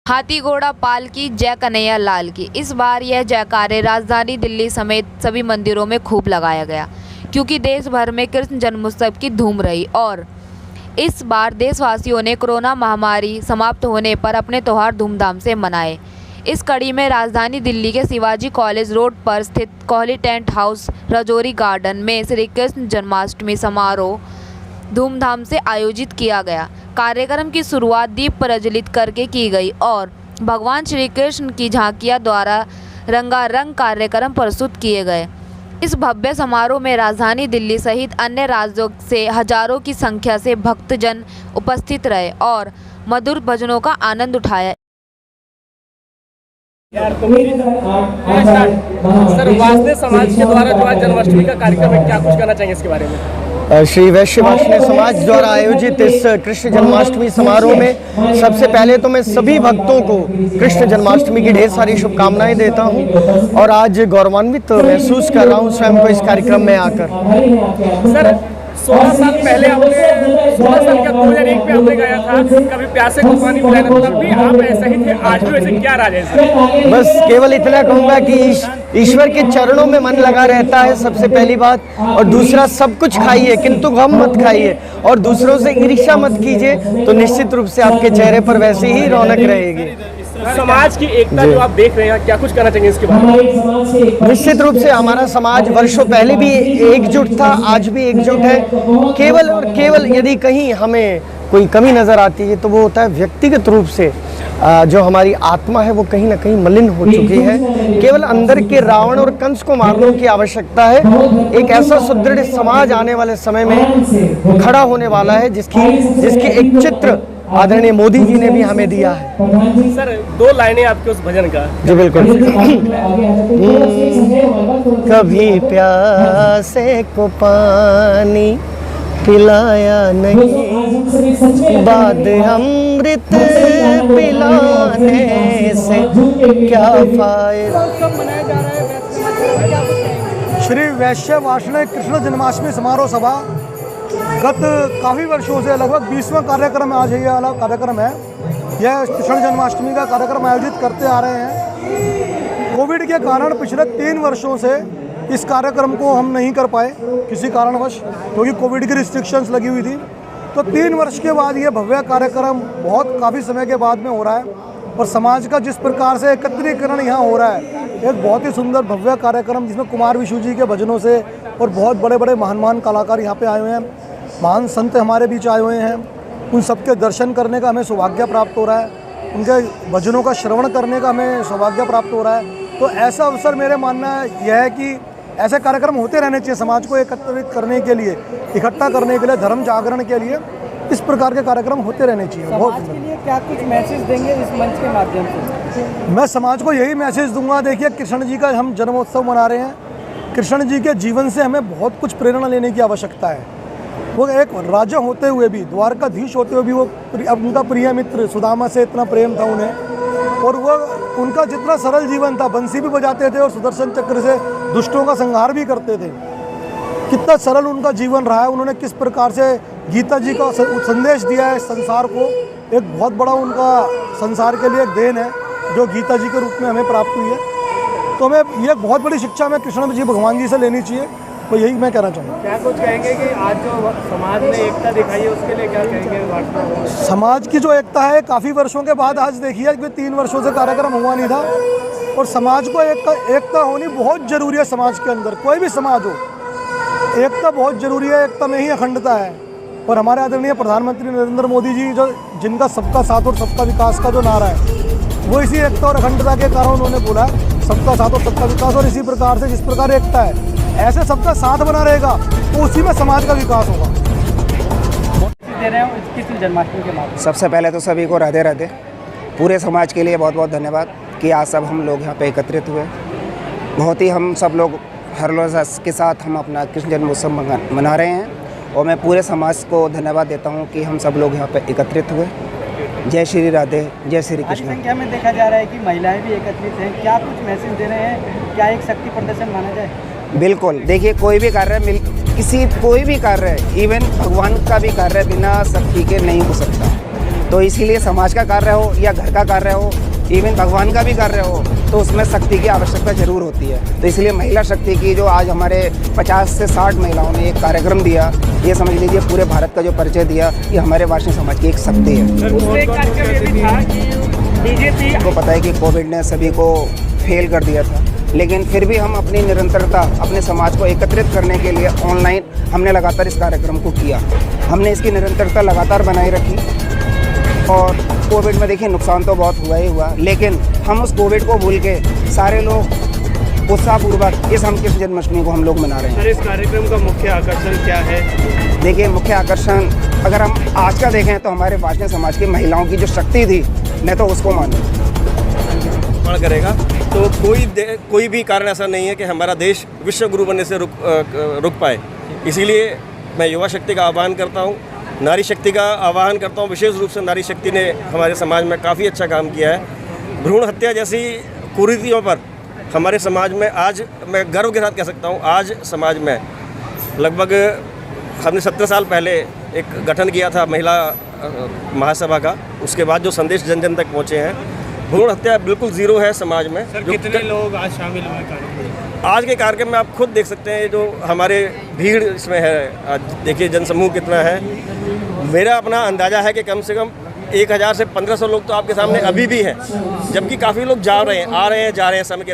हाथी घोड़ा पाल की जय कन्हैया लाल की। इस बार यह जयकारे राजधानी दिल्ली समेत सभी मंदिरों में खूब लगाया गया, क्योंकि देश भर में कृष्ण जन्मोत्सव की धूम रही। और इस बार देशवासियों ने कोरोना महामारी समाप्त होने पर अपने त्योहार धूमधाम से मनाए। इस कड़ी में राजधानी दिल्ली के शिवाजी कॉलेज रोड पर स्थित Kohli tent house Rajouri garden में श्री कृष्ण जन्माष्टमी समारोह धूमधाम से आयोजित किया गया। कार्यक्रम की शुरुआत दीप प्रज्वलित करके की गई और भगवान श्री कृष्ण की झांकियां द्वारा रंगारंग कार्यक्रम प्रस्तुत किए गए। इस भव्य समारोह में राजधानी दिल्ली सहित अन्य राज्यों से हजारों की संख्या से भक्तजन उपस्थित रहे और मधुर भजनों का आनंद उठाया। सर, वासने समाज के द्वारा जो आज जन्माष्टमी का कार्यक्रम है, क्या कुछ कहना चाहेंगे इसके बारे में? श्री वैश्य वासने समाज द्वारा आयोजित इस कृष्ण जन्माष्टमी समारोह में सबसे पहले तो मैं सभी भक्तों को कृष्ण जन्माष्टमी की ढेर सारी शुभकामनाएं देता हूं और आज गौरवान्वित महसूस कर रहा हूं स्वयं को इस कार्यक्रम में आकर। सर, 16 साल पहले आपने 16 साल का 2001 में आपने गाया था कभी प्यासे को पानी पिलाना, तब भी आप ऐसे ही थे, आज भी वैसे क्या राज है सर? बस केवल इतना कहूँगा कि ईश्वर के चरणों में मन लगा रहता है, सबसे पहली बात। और दूसरा, सब कुछ खाइए किंतु गम मत खाइए और दूसरों से ईर्ष्या मत कीजिए, तो निश्चित रूप से आपके चेहरे पर वैसे ही रौनक रहेगी। समाज की एकता जो आप देख रहे हैं, क्या कुछ कहना चाहिए इसके बारे में? निश्चित रूप से हमारा समाज वर्षों पहले भी एकजुट था, आज भी एकजुट है। केवल और केवल यदि कहीं हमें कोई कमी नजर आती है तो वो होता है व्यक्तिगत रूप से जो हमारी आत्मा है वो कहीं ना कहीं मलिन हो चुकी है। केवल अंदर के रावण और कंस को मारने की आवश्यकता है। एक ऐसा सुदृढ़ समाज आने वाले समय में खड़ा होने वाला है जिसकी एक चित्र आदरणीय मोदी जी ने भी हमें दिया है। सर, 2 लाइनें आपके उस भजन का। जी बिल्कुल। कभी प्यासे को पानी पिलाया नहीं, बाद अमृत पिलाने से क्या फायदा। श्री वैश्य वासने कृष्ण जन्माष्टमी समारोह सभा गत काफ़ी वर्षों से लगभग 20वां कार्यक्रम आज ये वाला कार्यक्रम है। यह कृष्ण जन्माष्टमी का कार्यक्रम आयोजित करते आ रहे हैं। कोविड के कारण पिछले 3 वर्षों से इस कार्यक्रम को हम नहीं कर पाए किसी कारणवश, क्योंकि कोविड की रिस्ट्रिक्शंस लगी हुई थी। तो 3 वर्ष के बाद ये भव्य कार्यक्रम बहुत काफ़ी समय के बाद में हो रहा है और समाज का जिस प्रकार से एकत्रीकरण यहाँ हो रहा है, एक बहुत ही सुंदर भव्य कार्यक्रम जिसमें कुमार विशु जी के भजनों से और बहुत बड़े बड़े महान कलाकार यहाँ पे आए हुए हैं, महान संत हमारे बीच आए हुए हैं। उन सबके दर्शन करने का हमें सौभाग्य प्राप्त हो रहा है, उनके भजनों का श्रवण करने का हमें सौभाग्य प्राप्त हो रहा है। तो ऐसा अवसर मेरे मानना यह है कि ऐसे कार्यक्रम होते रहने चाहिए। समाज को एकत्रित करने के लिए, इकट्ठा करने के लिए, धर्म जागरण के लिए इस प्रकार के कार्यक्रम होते रहने चाहिए। समाज के लिए क्या कुछ मैसेज देंगे इस मंच के माध्यम से? मैं समाज को यही मैसेज दूंगा, देखिए कृष्ण जी का हम जन्मोत्सव मना रहे हैं। कृष्ण जी के जीवन से हमें बहुत कुछ प्रेरणा लेने की आवश्यकता है। वो एक राजा होते हुए भी, द्वारकाधीश होते हुए भी, वो उनका प्रिय मित्र सुदामा से इतना प्रेम था उन्हें, और वो उनका जितना सरल जीवन था, बंसी भी बजाते थे और सुदर्शन चक्र से दुष्टों का संहार भी करते थे। कितना सरल उनका जीवन रहा है। उन्होंने किस प्रकार से गीता जी का संदेश दिया है संसार को, एक बहुत बड़ा उनका संसार के लिए एक देन है जो गीता जी के रूप में हमें प्राप्त हुई है। तो हमें ये बहुत बड़ी शिक्षा हमें कृष्ण जी भगवान जी से लेनी चाहिए। तो यही मैं कहना चाहूँगा। क्या कुछ कहेंगे कि आज जो समाज ने एकता दिखाई है उसके लिए क्या कहेंगे? समाज की जो एकता है काफ़ी वर्षों के बाद आज देखिए, क्योंकि 3 वर्षों से कार्यक्रम हुआ नहीं था और समाज को एकता होनी बहुत ज़रूरी है। समाज के अंदर कोई भी समाज हो, एकता बहुत ज़रूरी है। एकता में ही अखंडता है। और हमारे आदरणीय प्रधानमंत्री नरेंद्र मोदी जी जिनका सबका साथ और सबका विकास का जो नारा है, वो इसी एकता और अखंडता के कारण उन्होंने बोला सबका साथ और सबका विकास। और इसी प्रकार से जिस प्रकार एकता है, ऐसे सबका साथ बना रहेगा तो उसी में समाज का विकास होगा। दे रहे हो कृष्ण जन्माष्टमी के माध्यम से। सबसे पहले तो सभी को राधे राधे। पूरे समाज के लिए बहुत बहुत धन्यवाद कि आज सब हम लोग यहाँ पे एकत्रित हुए। बहुत ही हम सब लोग हर्षोल्लास के साथ हम अपना कृष्ण जन्मोत्सव मना रहे हैं और मैं पूरे समाज को धन्यवाद देता हूँ कि हम सब लोग यहाँ पे एकत्रित हुए। जय श्री राधे, जय श्री कृष्ण। संख्या में देखा जा रहा है कि महिलाएं भी एकत्रित हैं, क्या कुछ मैसेज दे रहे हैं? क्या एक शक्ति प्रदर्शन माना जाए? बिल्कुल, देखिए कोई भी कार्य कोई भी कार्य, इवन भगवान का भी कार्य बिना शक्ति के नहीं हो सकता। तो इसीलिए समाज का कार्य हो या घर का कार्य हो, इवन भगवान का भी कार्य हो, तो उसमें शक्ति की आवश्यकता जरूर होती है। तो इसलिए महिला शक्ति की जो आज हमारे 50 से 60 महिलाओं ने एक कार्यक्रम दिया, ये समझ लीजिए पूरे भारत का जो परिचय दिया, ये हमारे वार्षिक समाज की एक शक्ति है। उसमें एक कार्यक्रम ये भी था कि बीजेपी आपको पता है कि कोविड ने सभी को फेल कर दिया था, लेकिन फिर भी हम अपनी निरंतरता, अपने समाज को एकत्रित करने के लिए ऑनलाइन हमने लगातार इस कार्यक्रम को किया। हमने इसकी निरंतरता लगातार बनाए रखी और कोविड में देखिए नुकसान तो बहुत हुआ ही हुआ, लेकिन हम उस कोविड को भूल के सारे लोग उत्साहपूर्वक इस हम कृष्ण जन्माष्टमी को हम लोग मना रहे हैं। सर, इस कार्यक्रम का मुख्य आकर्षण क्या है? देखिए, मुख्य आकर्षण अगर हम आज का देखें तो हमारे वार्षिक समाज की महिलाओं की जो शक्ति थी, मैं तो उसको मानूँ करेगा। तो कोई भी कारण ऐसा नहीं है कि हमारा देश विश्व गुरु बनने से रुक पाए। इसीलिए मैं युवा शक्ति का आह्वान करता हूँ, नारी शक्ति का आह्वान करता हूँ। विशेष रूप से नारी शक्ति ने हमारे समाज में काफ़ी अच्छा काम किया है। भ्रूण हत्या जैसी कुरीतियों पर हमारे समाज में आज मैं गर्व के साथ कह सकता हूँ, आज समाज में लगभग हमने 17 साल पहले एक गठन किया था महिला महासभा का। उसके बाद जो संदेश जन जन तक पहुँचे हैं, भ्रूण हत्या बिल्कुल ज़ीरो है समाज में। सर, कितने लोग आज शामिल हुए कार्यक्रम? आज के कार्यक्रम में आप खुद देख सकते हैं जो हमारे भीड़ इसमें है। आज देखिए जनसमूह कितना है। मेरा अपना अंदाज़ा है कि कम से कम 1000 से 1500 लोग तो आपके सामने अभी भी हैं, जबकि काफ़ी लोग जा रहे हैं, आ रहे हैं, जा रहे हैं समय के